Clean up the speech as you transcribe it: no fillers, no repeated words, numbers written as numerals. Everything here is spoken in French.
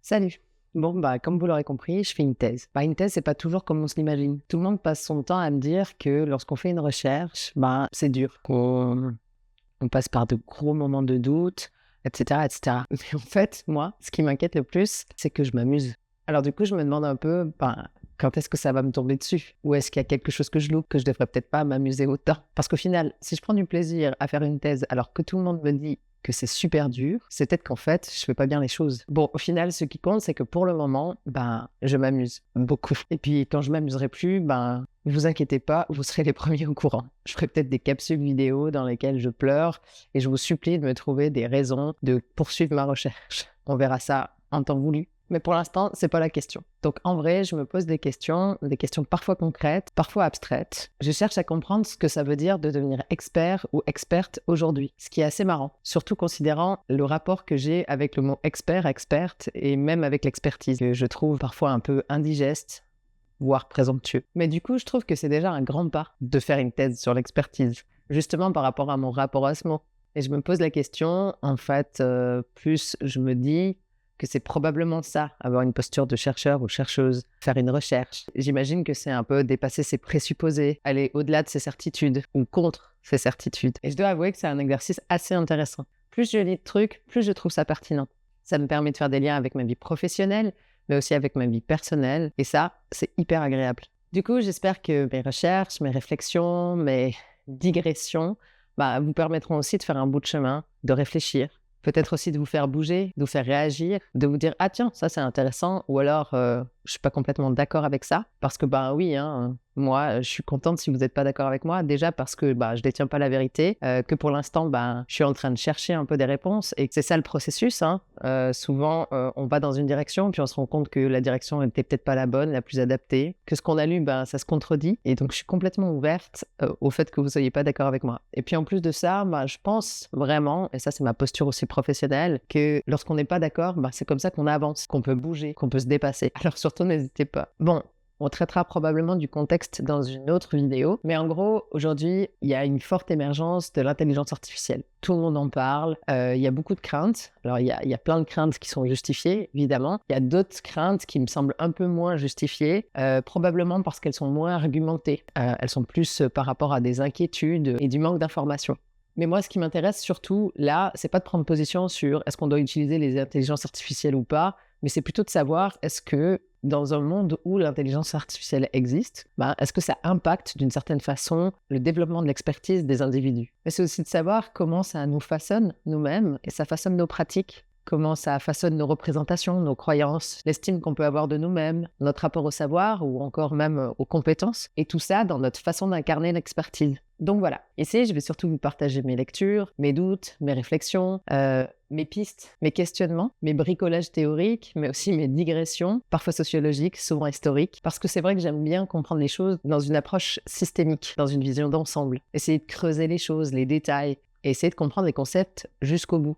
Salut. Bon, comme vous l'aurez compris, je fais une thèse. Une thèse, c'est pas toujours comme on se l'imagine. Tout le monde passe son temps à me dire que lorsqu'on fait une recherche, c'est dur, qu'on passe par de gros moments de doute, etc., etc. Mais en fait, moi, ce qui m'inquiète le plus, c'est que je m'amuse. Alors du coup, je me demande un peu, quand est-ce que ça va me tomber dessus? Ou est-ce qu'il y a quelque chose que je loupe, que je devrais peut-être pas m'amuser autant? Parce qu'au final, si je prends du plaisir à faire une thèse alors que tout le monde me dit que c'est super dur, c'est peut-être qu'en fait, je fais pas bien les choses. Bon, au final, ce qui compte, c'est que pour le moment, je m'amuse beaucoup. Et puis, quand je m'amuserai plus, vous inquiétez pas, vous serez les premiers au courant. Je ferai peut-être des capsules vidéo dans lesquelles je pleure et je vous supplie de me trouver des raisons de poursuivre ma recherche. On verra ça en temps voulu. Mais pour l'instant, c'est pas la question. Donc en vrai, je me pose des questions parfois concrètes, parfois abstraites. Je cherche à comprendre ce que ça veut dire de devenir expert ou experte aujourd'hui, ce qui est assez marrant, surtout considérant le rapport que j'ai avec le mot expert, experte et même avec l'expertise, que je trouve parfois un peu indigeste, voire présomptueux. Mais du coup, je trouve que c'est déjà un grand pas de faire une thèse sur l'expertise, justement par rapport à mon rapport à ce mot. Et je me pose la question, en fait, plus je me dis que c'est probablement ça, avoir une posture de chercheur ou chercheuse, faire une recherche. J'imagine que c'est un peu dépasser ses présupposés, aller au-delà de ses certitudes ou contre ses certitudes. Et je dois avouer que c'est un exercice assez intéressant. Plus je lis de trucs, plus je trouve ça pertinent. Ça me permet de faire des liens avec ma vie professionnelle, mais aussi avec ma vie personnelle. Et ça, c'est hyper agréable. Du coup, j'espère que mes recherches, mes réflexions, mes digressions, vous permettront aussi de faire un bout de chemin, de réfléchir, peut-être aussi de vous faire bouger, de vous faire réagir, de vous dire « Ah tiens, ça c'est intéressant » ou alors je suis pas complètement d'accord avec ça. Parce que oui, moi je suis contente si vous n'êtes pas d'accord avec moi. Déjà parce que je détiens pas la vérité, que pour l'instant je suis en train de chercher un peu des réponses et que c'est ça le processus. Souvent on va dans une direction puis on se rend compte que la direction n'était peut-être pas la bonne, la plus adaptée, que ce qu'on a lu ça se contredit et donc je suis complètement ouverte au fait que vous soyez pas d'accord avec moi. Et puis en plus de ça, je pense vraiment, et ça c'est ma posture aussi professionnelle, que lorsqu'on n'est pas d'accord, c'est comme ça qu'on avance, qu'on peut bouger, qu'on peut se dépasser. Alors surtout n'hésitez pas. Bon, on traitera probablement du contexte dans une autre vidéo, mais en gros, aujourd'hui, il y a une forte émergence de l'intelligence artificielle. Tout le monde en parle, il y a beaucoup de craintes. Alors, il y a plein de craintes qui sont justifiées, évidemment. Il y a d'autres craintes qui me semblent un peu moins justifiées, probablement parce qu'elles sont moins argumentées. Elles sont plus par rapport à des inquiétudes et du manque d'informations. Mais moi, ce qui m'intéresse surtout, là, c'est pas de prendre position sur est-ce qu'on doit utiliser les intelligences artificielles ou pas, mais c'est plutôt de savoir est-ce que dans un monde où l'intelligence artificielle existe, est-ce que ça impacte d'une certaine façon le développement de l'expertise des individus? Mais c'est aussi de savoir comment ça nous façonne nous-mêmes et ça façonne nos pratiques, comment ça façonne nos représentations, nos croyances, l'estime qu'on peut avoir de nous-mêmes, notre rapport au savoir ou encore même aux compétences, et tout ça dans notre façon d'incarner l'expertise. Donc voilà, ici je vais surtout vous partager mes lectures, mes doutes, mes réflexions, mes pistes, mes questionnements, mes bricolages théoriques, mais aussi mes digressions, parfois sociologiques, souvent historiques, parce que c'est vrai que j'aime bien comprendre les choses dans une approche systémique, dans une vision d'ensemble, essayer de creuser les choses, les détails, et essayer de comprendre les concepts jusqu'au bout.